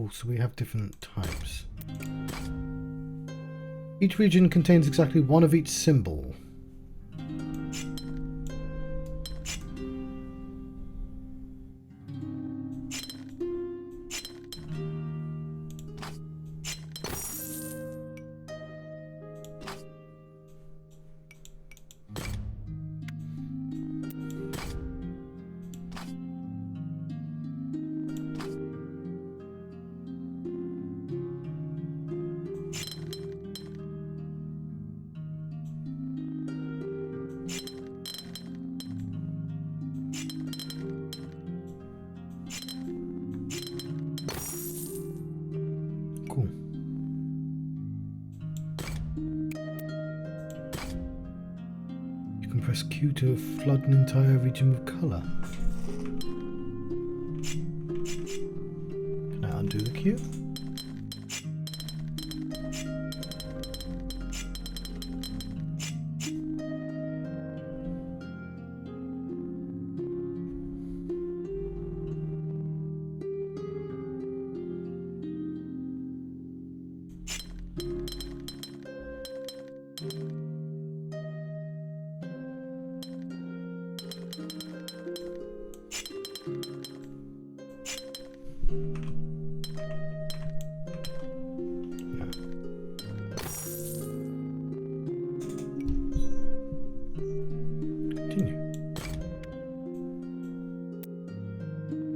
Oh, so we have different types. Each region contains exactly one of each symbol. Cool. You can press Q to flood an entire region with colour. Can I undo the Q?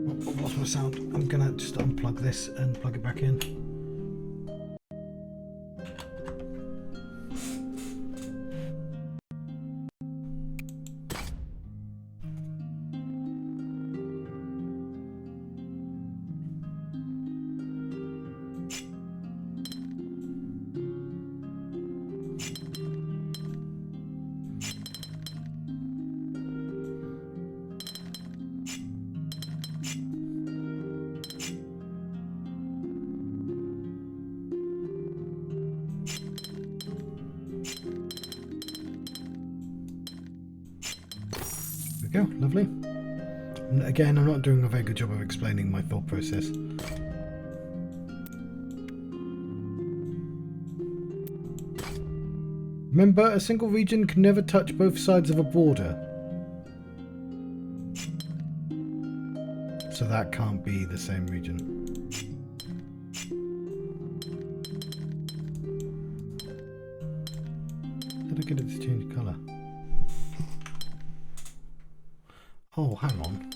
I've lost my sound. I'm gonna just unplug this and plug it back in. There we go, lovely. And again, I'm not doing a very good job of explaining my thought process. Remember, a single region can never touch both sides of a border. So that can't be the same region. Did I get it to change colour? Oh, hang on.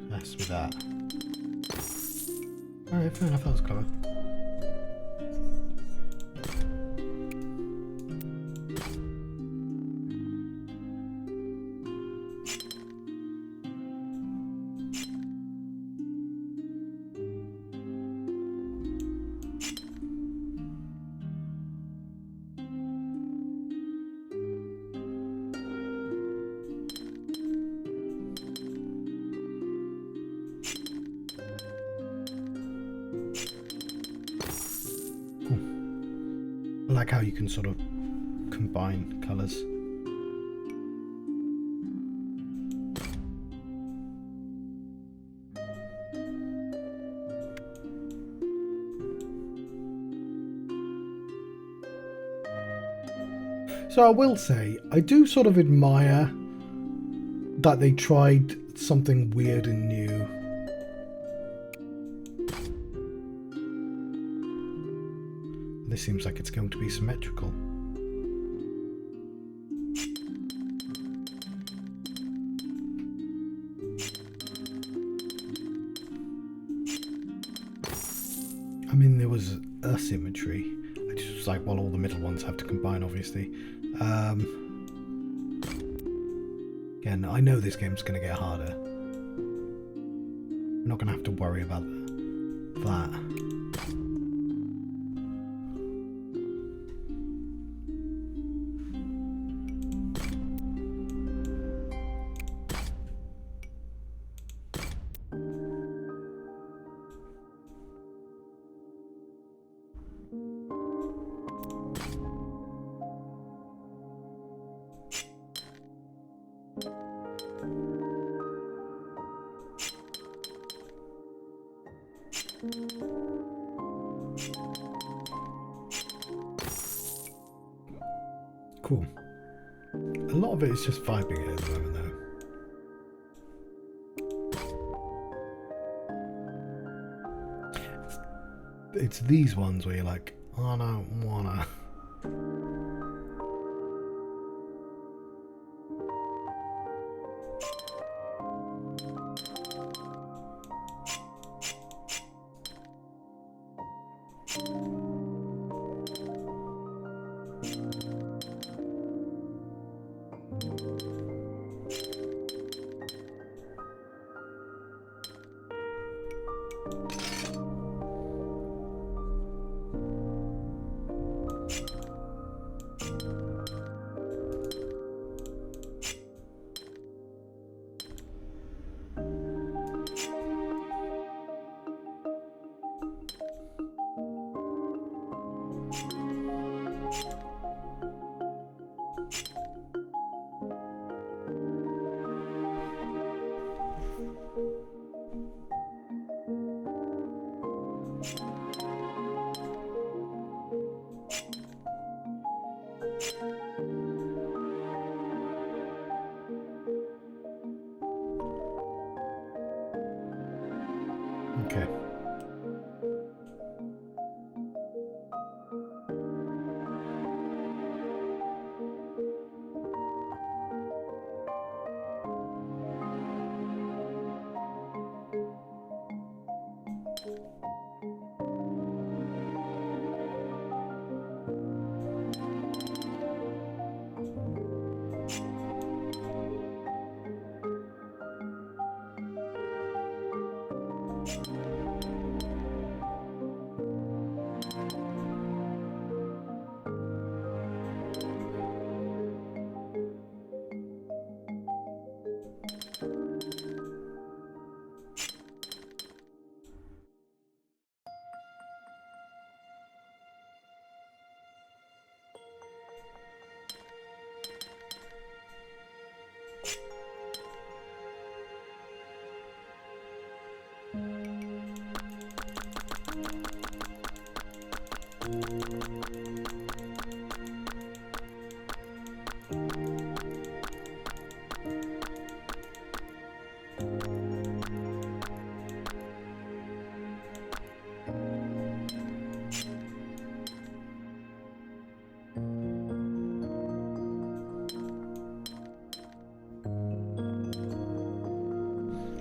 Mess with that. Alright, fair enough, that was clever. I like how you can sort of combine colours. So I will say, I do sort of admire that they tried something weird and new. This seems like it's going to be symmetrical. I mean, there was asymmetry. I just was like, well, all the middle ones have to combine, obviously. Again, I know this game's going to get harder. I'm not going to have to worry about that. Cool. A lot of it is just vibing it at the moment, though. It's these ones where you're like, I don't wanna. Okay.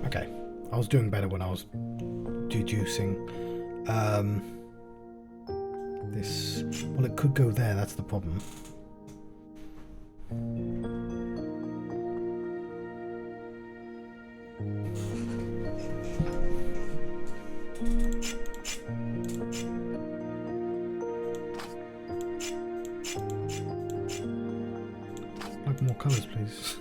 Okay, I was doing better when I was deducing this. Well, it could go there, that's the problem. Like more colours, please.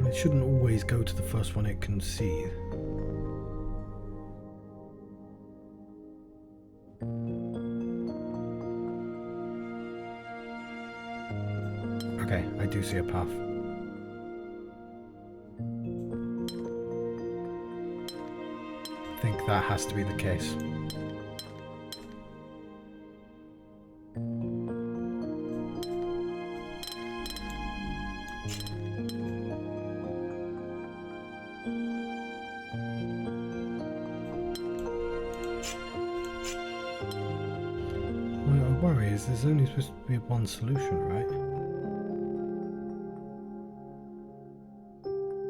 It shouldn't always go to the first one it can see. Okay, I do see a path. I think that has to be the case. Worry is there's only supposed to be one solution, right?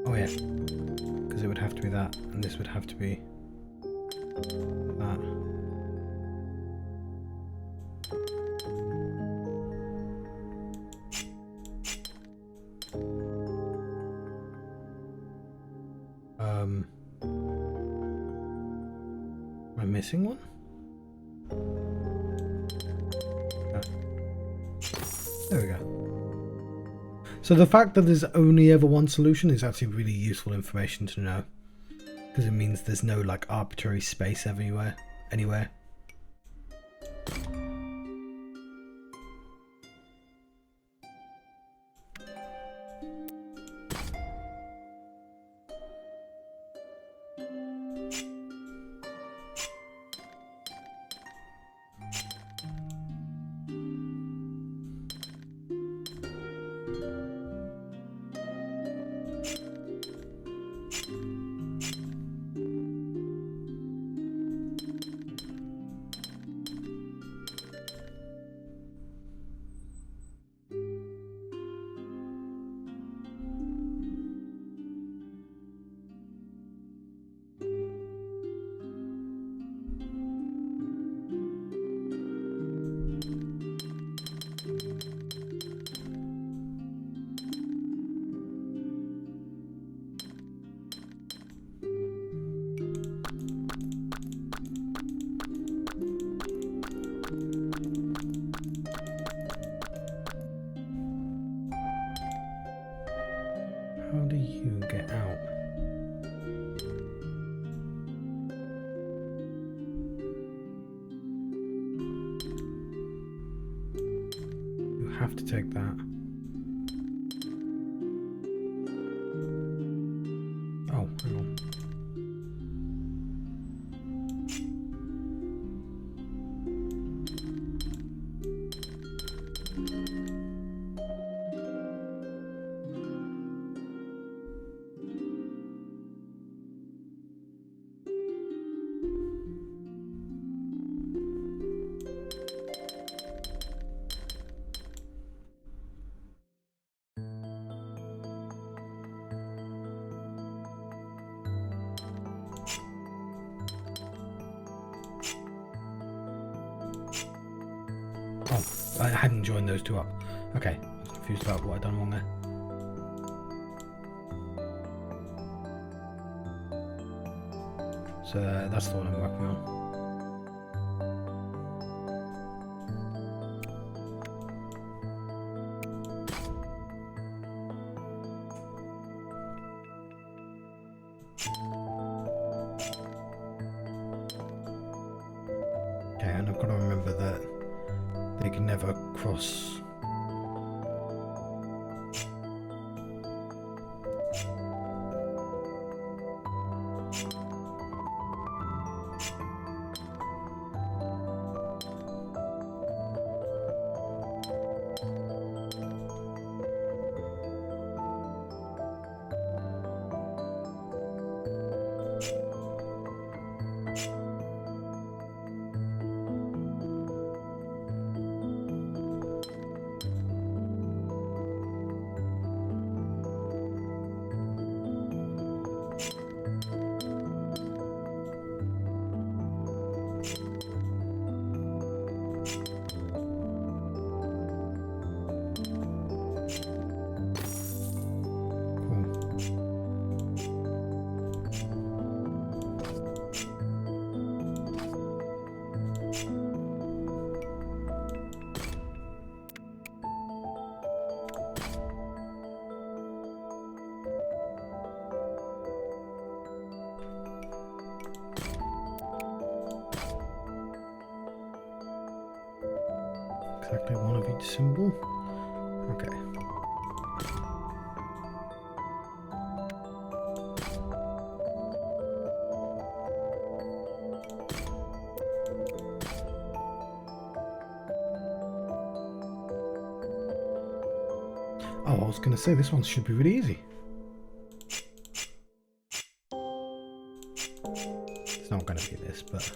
Oh yeah, because it would have to be that, and this would have to be that. Am I missing one? There we go. So the fact that there's only ever one solution is actually really useful information to know, because it means there's no like arbitrary space everywhere, anywhere. How do you get out? You have to take that. Oh, hang on. Oh, I hadn't joined those two up. Okay, I was confused about what I'd done wrong there. So that's the one I'm working on. Okay, and I've got to remember that they can never cross. Exactly one of each symbol. Okay. Oh, I was going to say this one should be really easy. It's not going to be this, but...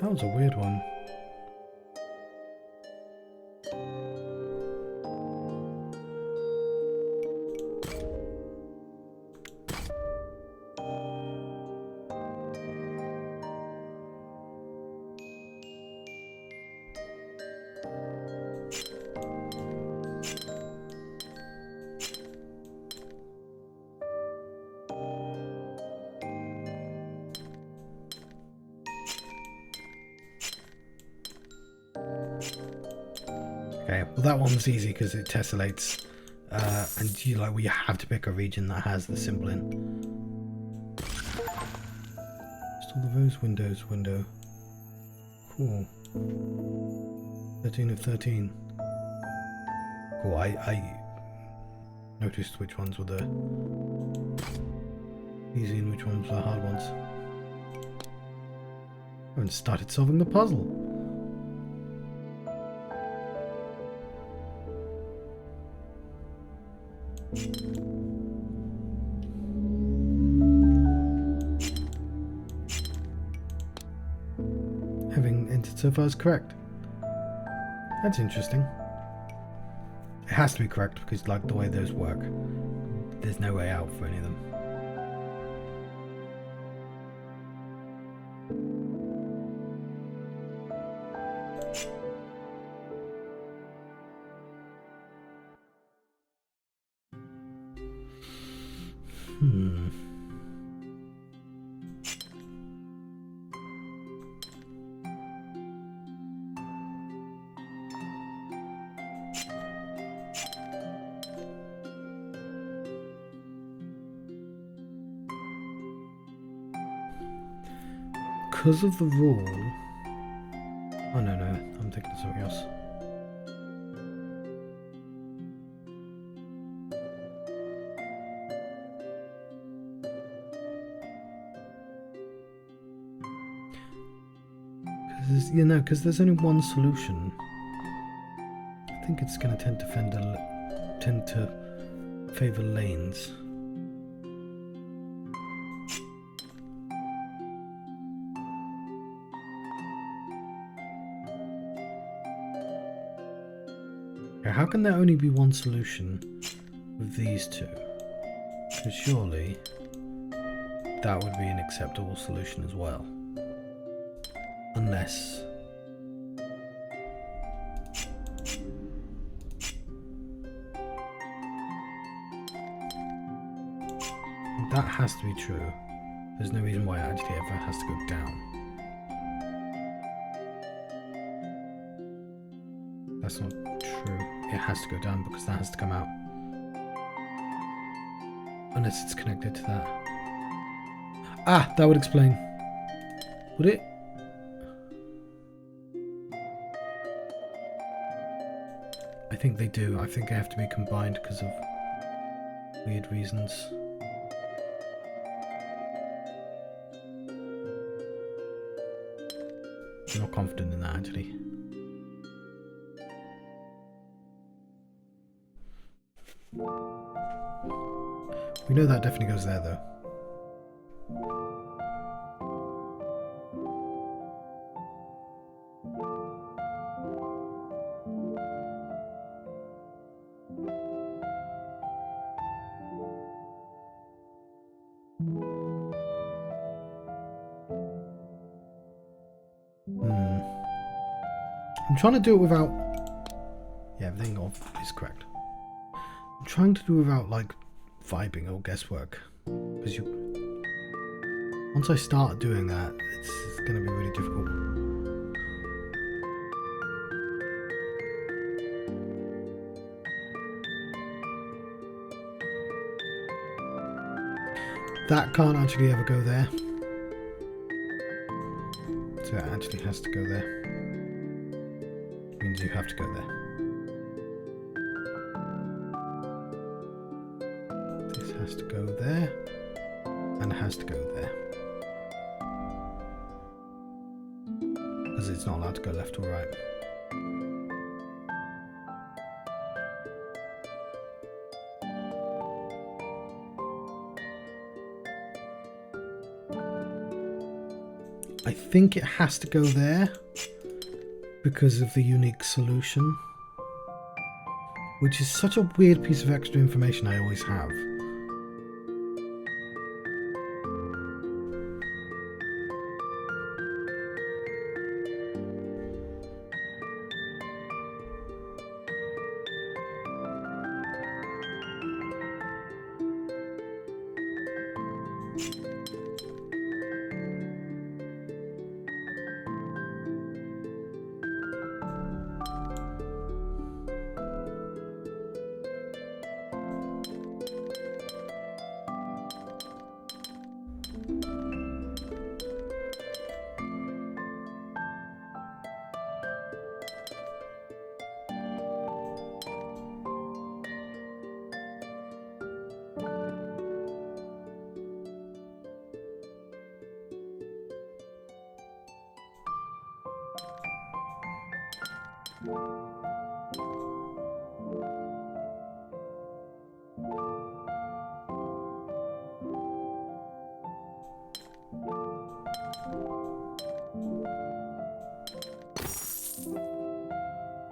That was a weird one. Okay, well that one was easy because it tessellates, and you we have to pick a region that has the symbol in. Install the rose windows window. Cool. 13 of 13. Cool. I noticed which ones were the easy and which ones were the hard ones. I haven't started solving the puzzle. Having entered so far is correct. That's interesting. It has to be correct because the way those work, there's no way out for any of them. Because of the rule... Oh no, I'm thinking of something else. Because there's only one solution. I think it's going to tend to favour lanes. How can there only be one solution with these two? Because surely that would be an acceptable solution as well. Unless... that has to be true. There's no reason why it actually ever has to go down. That's not true. It has to go down because that has to come out. Unless it's connected to that. Ah, that would explain. Would it? I think they do. I think they have to be combined because of weird reasons. I'm not confident in that actually. We know that definitely goes there though. I'm trying to do it without... Yeah, everything is correct. I'm trying to do it without vibing or guesswork, because once I start doing that, it's going to be really difficult. That can't actually ever go there, so it actually has to go there. Means you have to go there. This has to go there, and it has to go there. Because it's not allowed to go left or right. I think it has to go there because of the unique solution, which is such a weird piece of extra information I always have.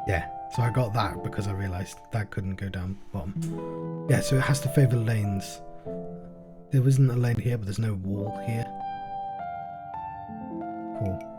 Yeah, so I got that because I realised that couldn't go down bottom. Yeah, so it has to favour lanes. There isn't a lane here, but there's no wall here. Cool.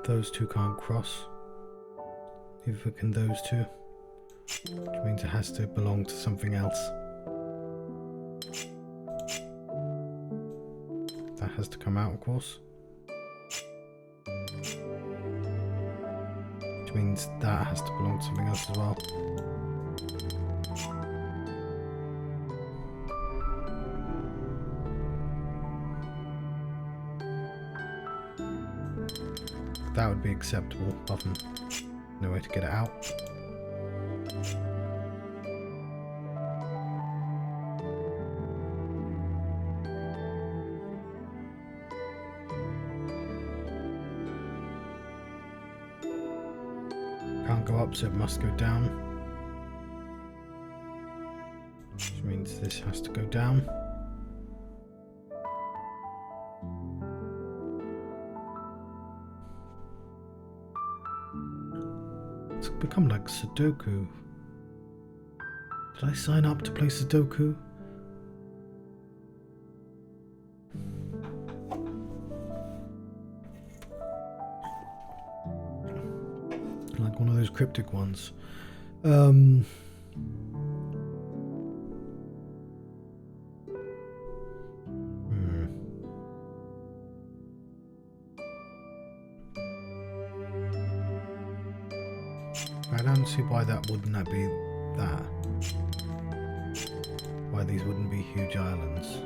Those two can't cross. Neither can those two. Which means it has to belong to something else. That has to come out, of course. Which means that has to belong to something else as well. That would be acceptable, apart from no way to get it out. Can't go up, so it must go down. Which means this has to go down. It's become like Sudoku. Did I sign up to play Sudoku? Like one of those cryptic ones. I don't see why that wouldn't be that. Why these wouldn't be huge islands.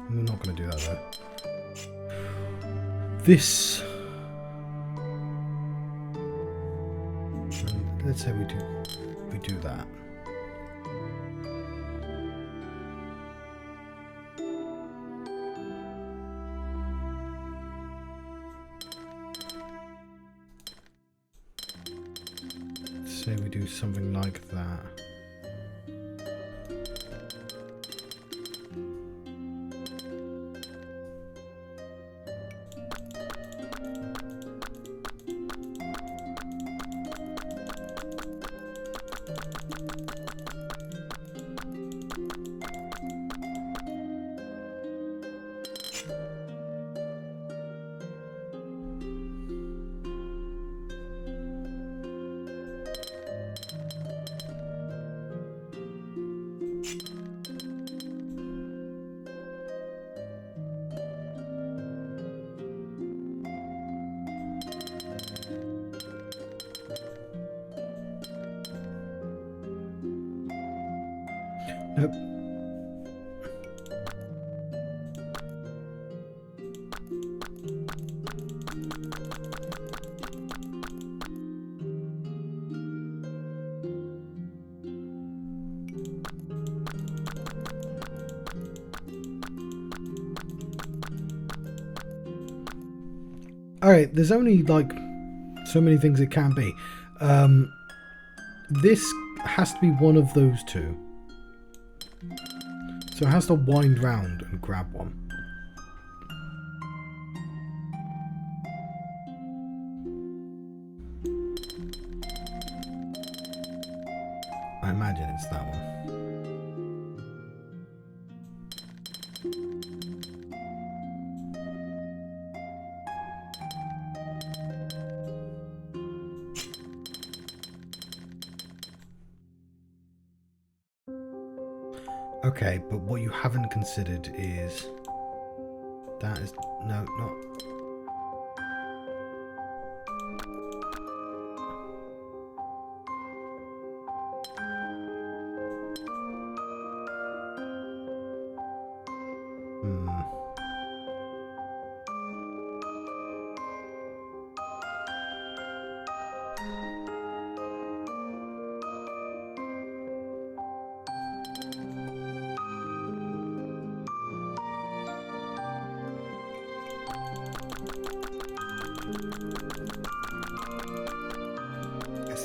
I'm not going to do that though. This. Let's say we do that. Say we do something like that. Nope. Alright, there's only like so many things it can be. This has to be one of those two. So it has to wind round and grab one. I imagine it's that one. Okay, but what you haven't considered is... That is... No, not...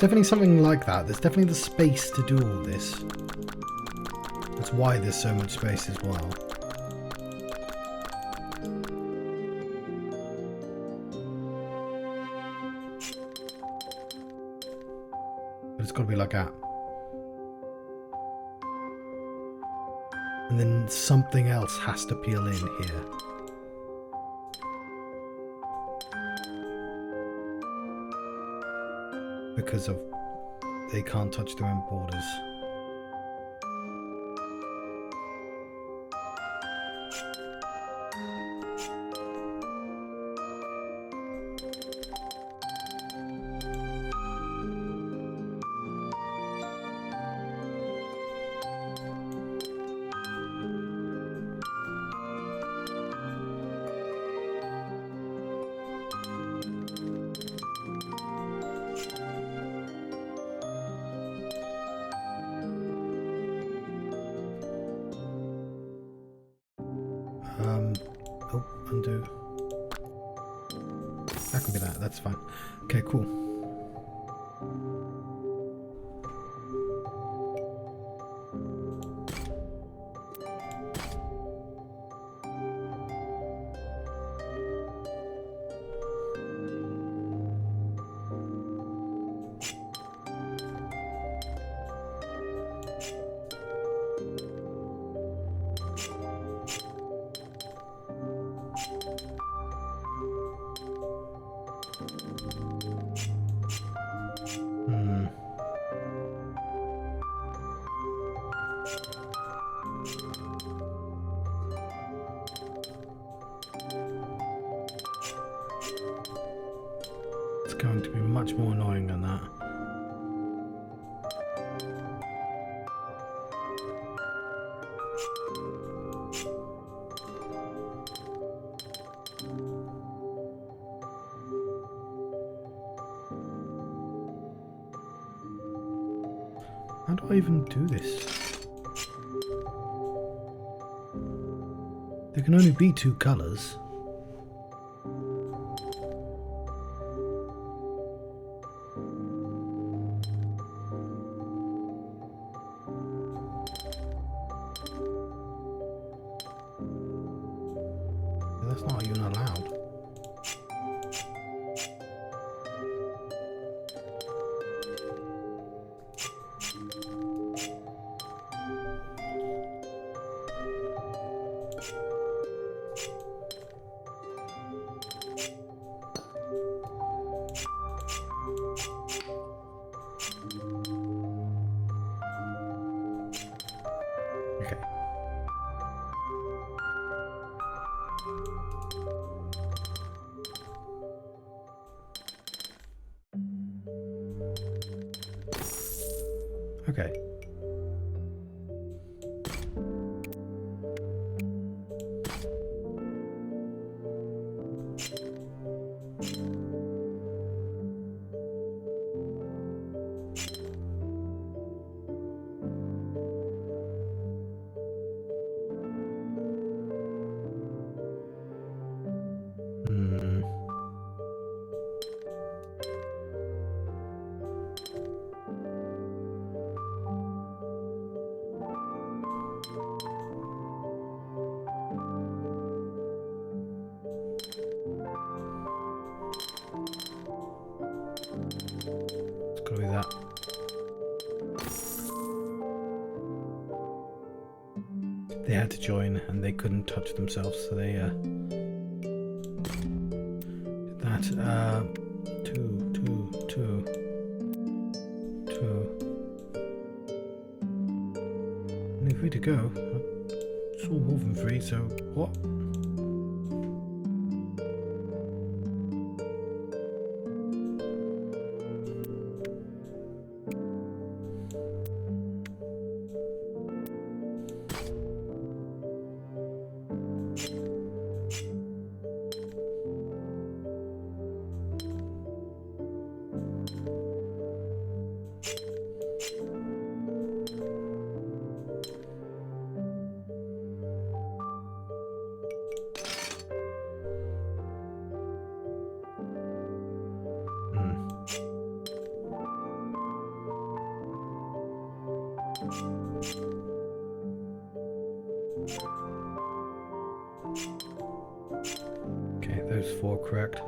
Definitely something like that. There's definitely the space to do all this. That's why there's so much space as well. But it's got to be like that. And then something else has to peel in here. Because of they can't touch their own borders. Oh, undo. That can be that, that's fine. Okay, cool. It's going to be much more annoying than that. How do I even do this? There can only be two colours. That's not even allowed. Okay. Okay. They had to join and they couldn't touch themselves, so they did that. Two. Only 3 to go. I saw more than 3, so what? Okay, those 4 correct.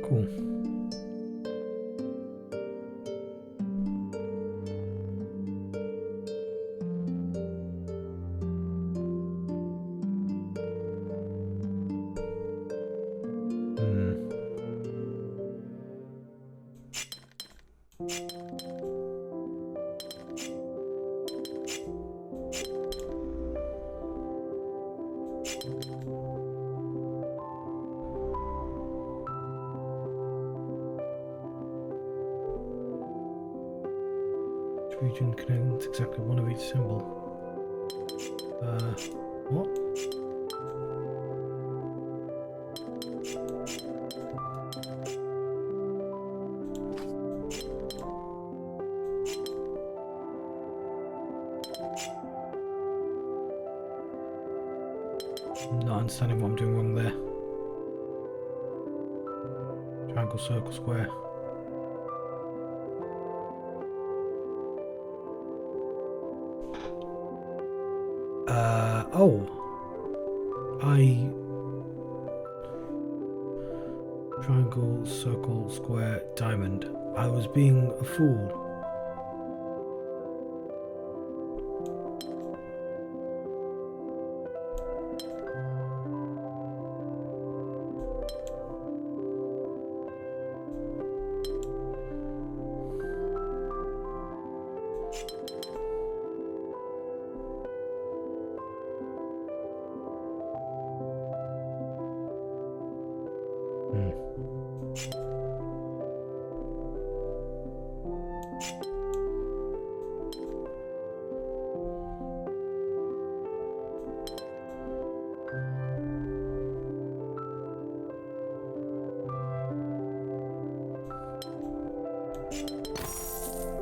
Cool. Region contains exactly one of each symbol. What? I'm not understanding what I'm doing wrong there. Triangle, circle, square. Oh, triangle, circle, square, diamond. I was being a fool.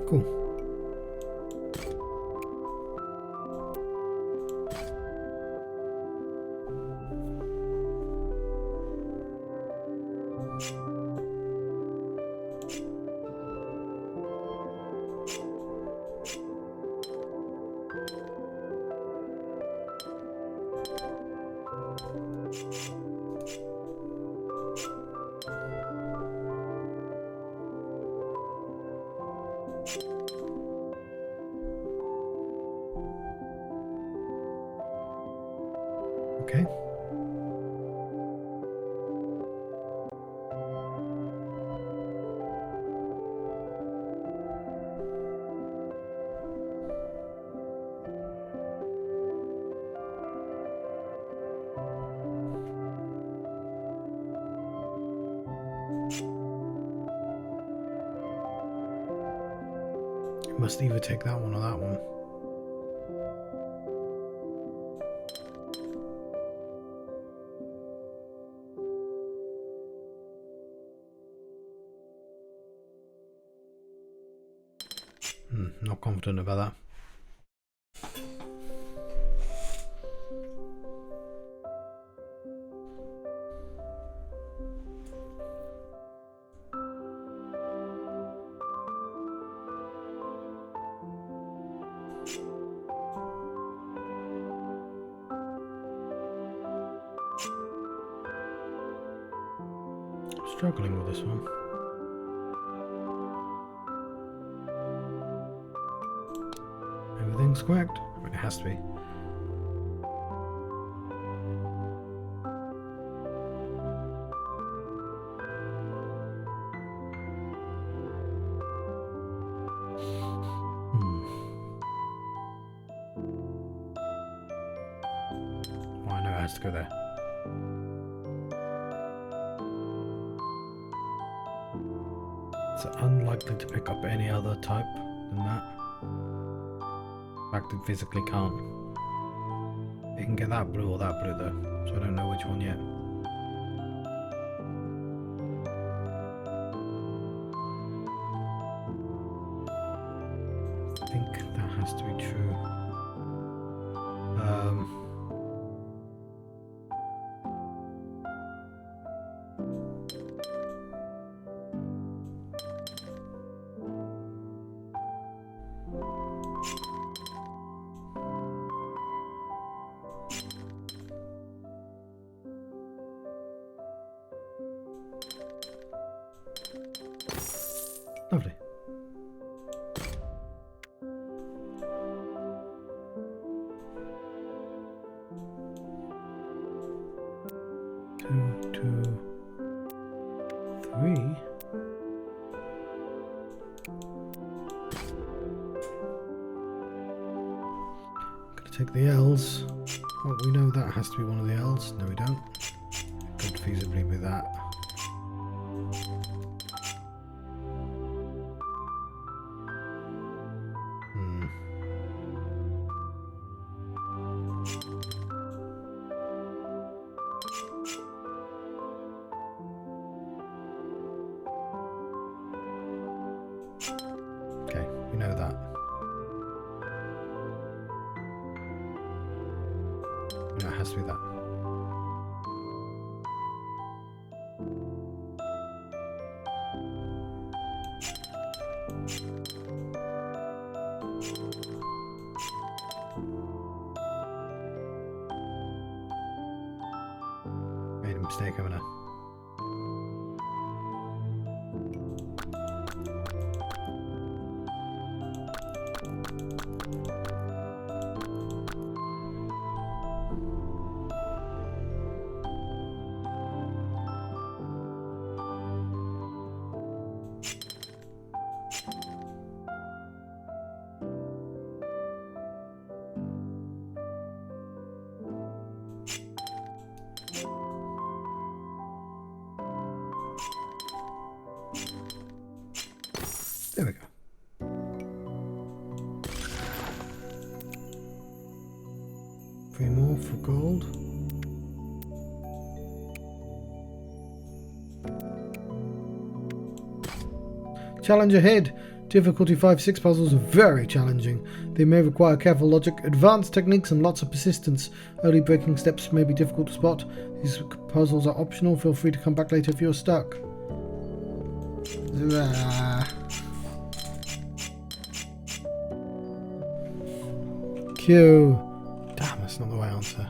Cool. Okay. You must either take that one or that one. Not confident about that. Struggling with this one. Everything's correct. I mean, it has to be. Oh, I know it has to go there. It's unlikely to pick up any other type than that. In fact, it physically can't. It can get that blue or that blue though, so I don't know which one yet. I think that has to be true. Lovely. Two, two, three. Gonna take the L's. Oh, we know that has to be one of the L's. No, we don't. Could feasibly be that. Okay, we know that. No, it has to be that. Made a mistake, haven't I? There we go. Three more for gold. Challenge ahead. Difficulty 5-6 puzzles are very challenging. They may require careful logic, advanced techniques, and lots of persistence. Early breaking steps may be difficult to spot. These puzzles are optional. Feel free to come back later if you're stuck. Q. Damn, that's not the right answer.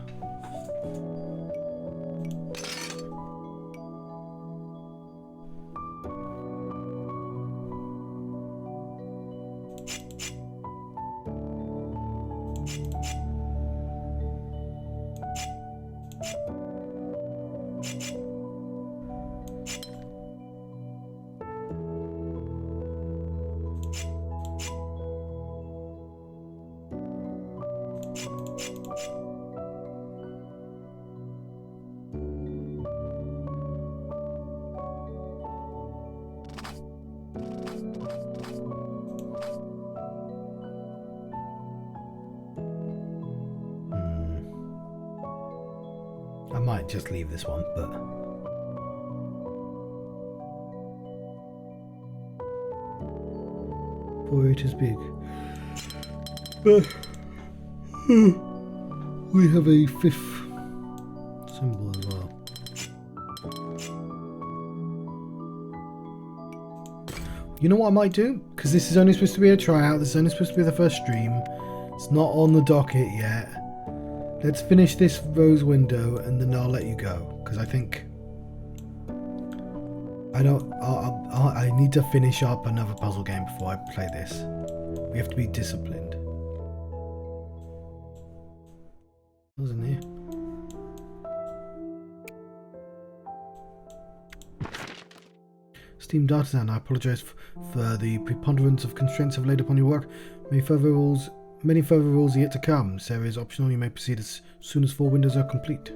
I might just leave this one, but boy, it is big. We have a fifth symbol as well. You know what I might do? Because this is only supposed to be a tryout, this is only supposed to be the first stream. It's not on the docket yet. Let's finish this rose window and then I'll let you go. Because I think I don't. I need to finish up another puzzle game before I play this. We have to be disciplined. What's in here? Esteemed Artisan, I apologize for the preponderance of constraints I've laid upon your work. Many further rules are yet to come. This area is optional. You may proceed as soon as 4 windows are complete.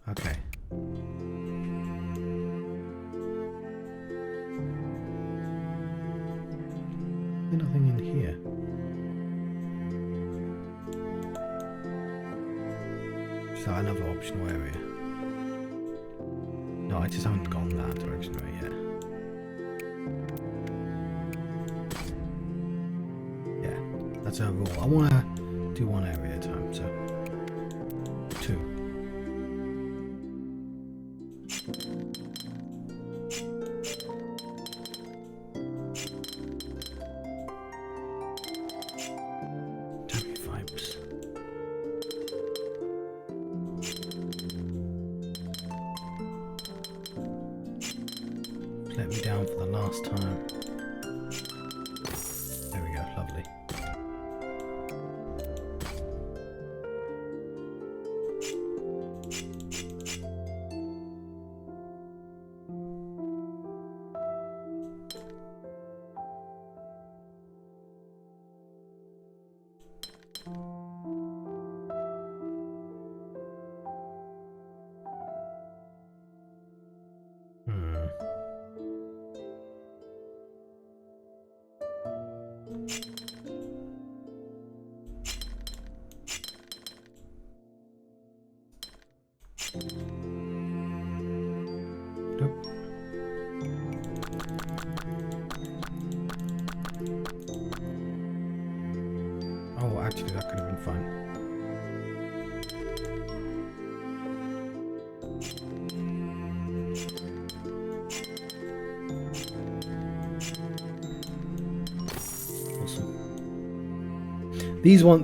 Okay. There's nothing in here. Is that another optional area? No, I just haven't gone that direction right yet. Yeah, that's a rule. I want to do one area at a time, so 2. Tammy vibes. Let me down for the last time. There we go, lovely. Nope. Oh, actually, that could have been fun. Awesome.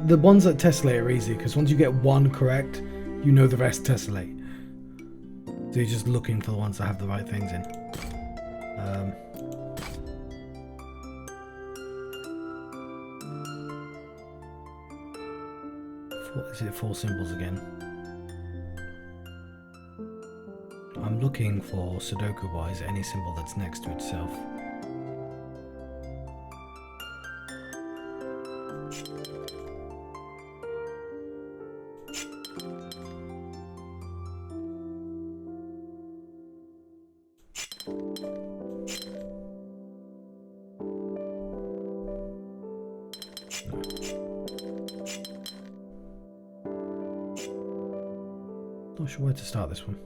The ones that tessellate are easy because once you get one correct, you know the rest tessellate. So you're just looking for the ones that have the right things in. Is it 4 symbols again? I'm looking for Sudoku-wise any symbol that's next to itself. Not sure where to start this one.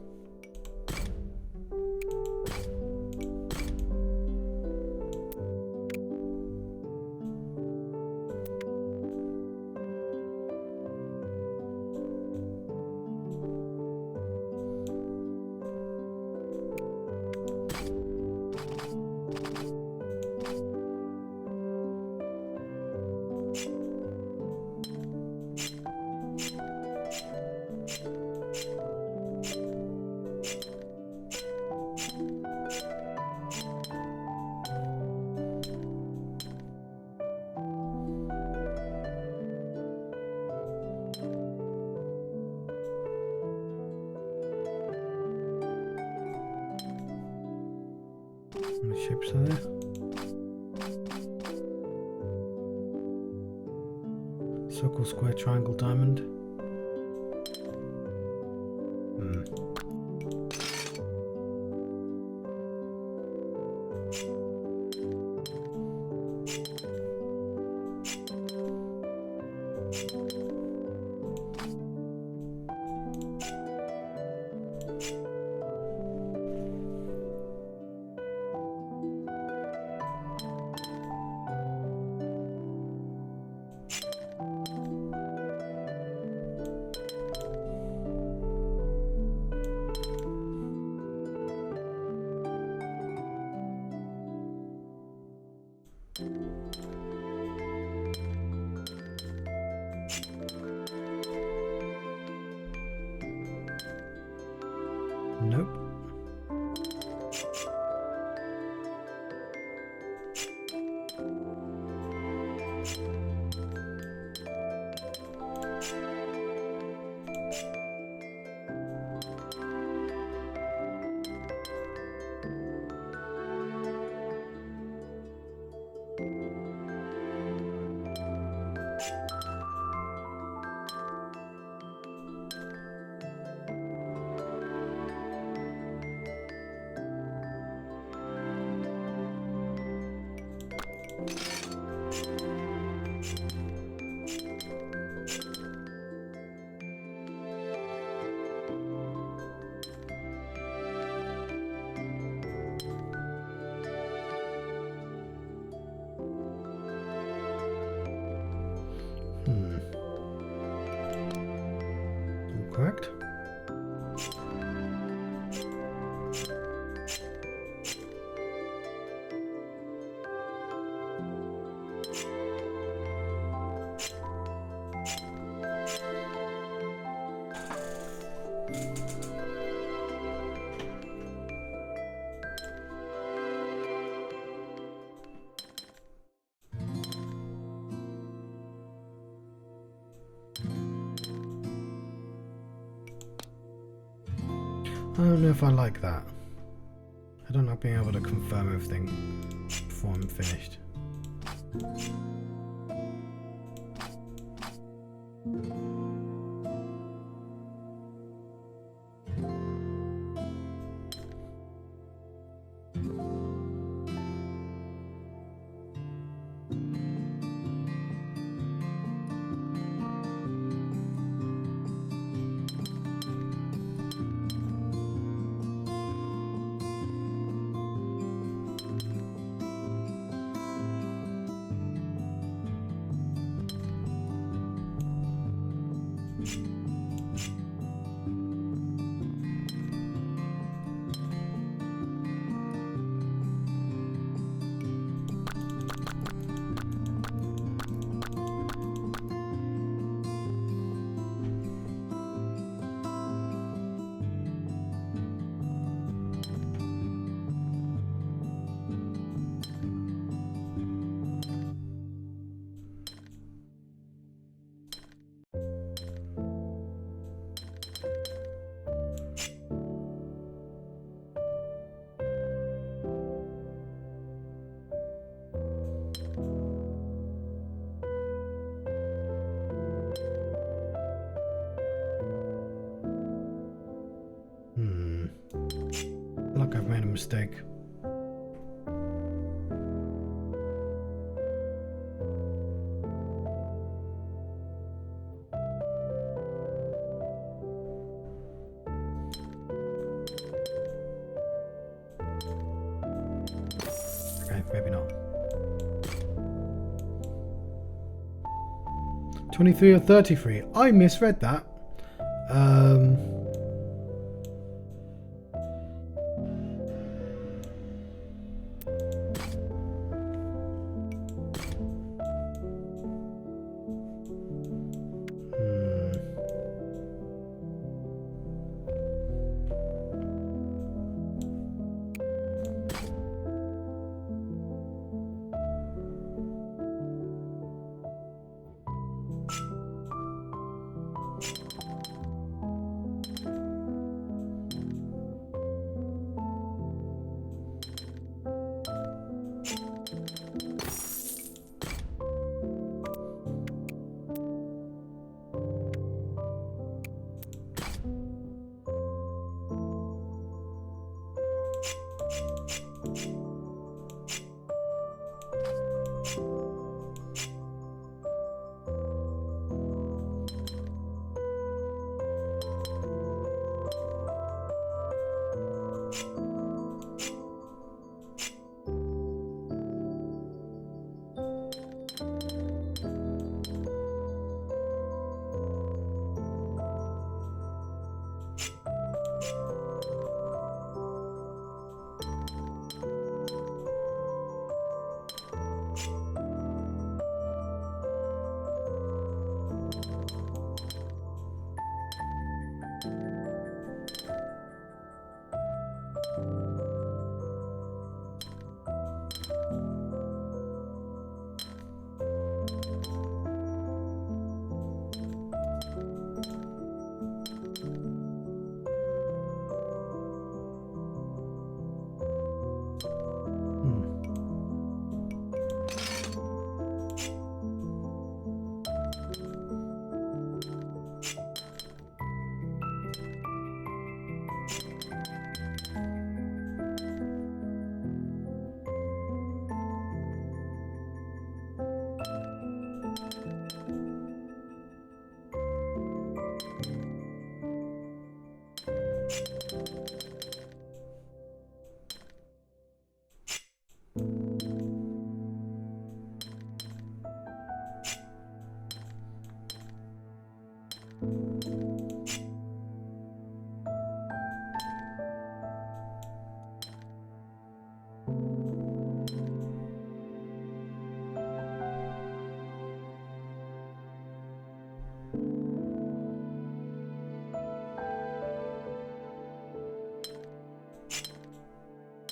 How many shapes are there? Circle, square, triangle, diamond. Nope. Correct. I don't know if I like that. I don't like being able to confirm everything before I'm finished. I feel like I've made a mistake. Okay, maybe not. 23 or 33. I misread that.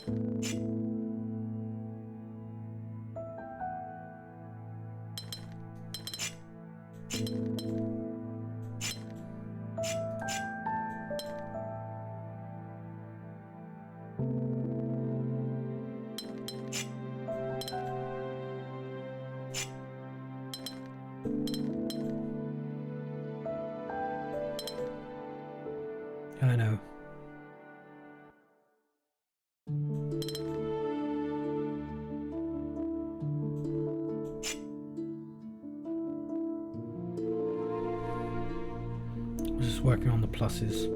I know. I was just working on the pluses.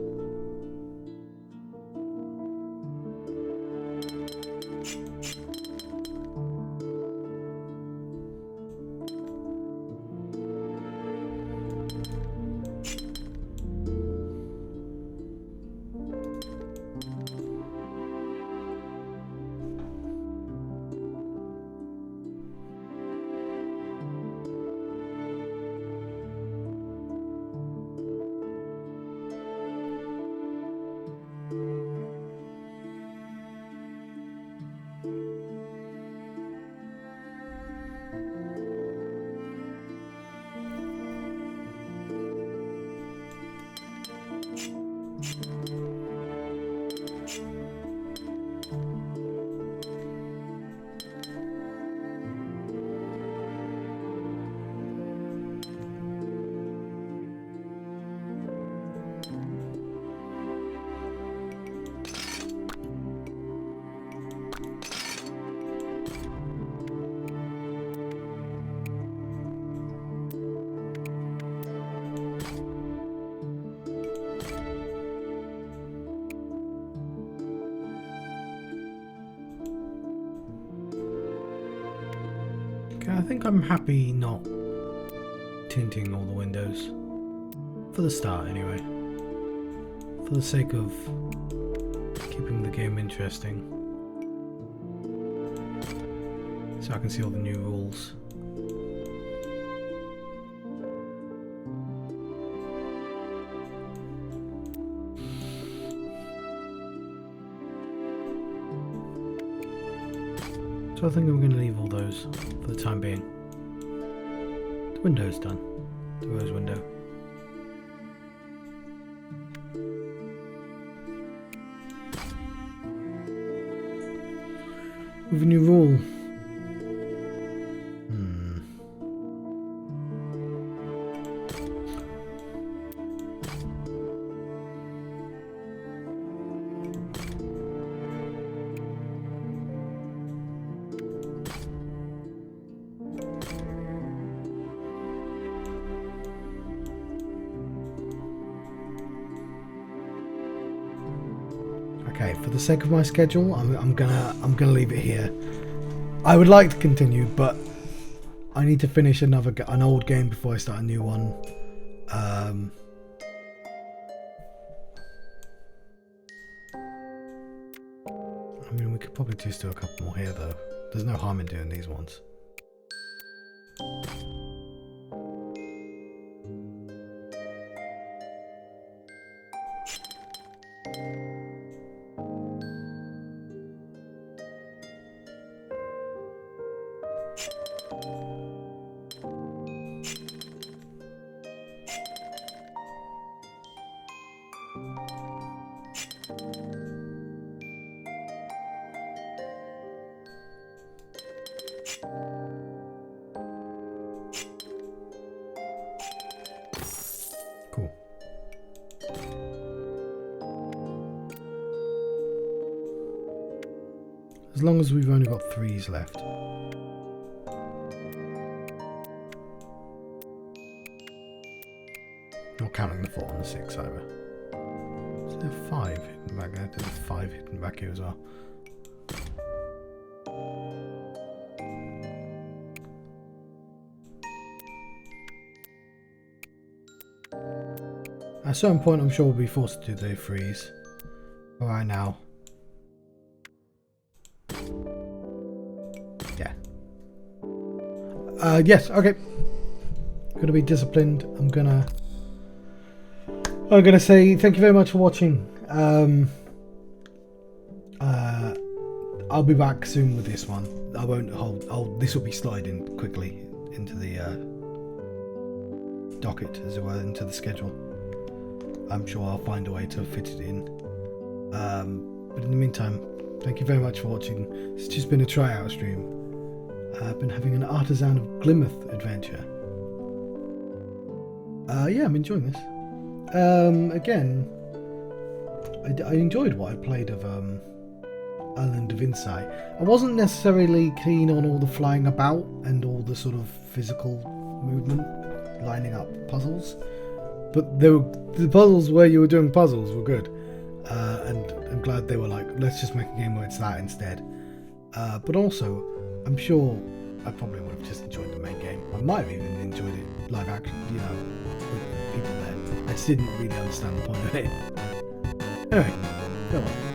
I think I'm happy not tinting all the windows. For the start, anyway. For the sake of keeping the game interesting. So I can see all the new rules. So I think I'm going to leave all those for the time being. The window's done. The rose window. With a new rule. Okay, for the sake of my schedule, I'm gonna leave it here. I would like to continue, but I need to finish an old game before I start a new one. I mean, we could probably just do a couple more here, though. There's no harm in doing these ones. Cool. As long as we've only got 3s left. Not counting the 4 and the 6 either. Is there 5 hidden back there? There's 5 hidden back here as well. At a certain point, I'm sure we'll be forced to do the 3s. But right now. Yeah. Yes, okay. Gonna be disciplined. I'm gonna say thank you very much for watching. I'll be back soon with this one. I won't hold. This will be sliding quickly into the docket, as it were, into the schedule. I'm sure I'll find a way to fit it in. But in the meantime, thank you very much for watching. It's just been a tryout stream. I've been having an Artisan of Glimmith adventure. Yeah, I'm enjoying this. Again, I enjoyed what I played of Island of Insight. I wasn't necessarily keen on all the flying about and all the sort of physical movement, lining up puzzles, but the puzzles where you were doing puzzles were good, and I'm glad they were like, let's just make a game where it's that instead. But also, I'm sure I probably would have just enjoyed the main game. I might have even enjoyed it live action, you know, with people there. I just didn't really understand the point of it. Anyway, go on.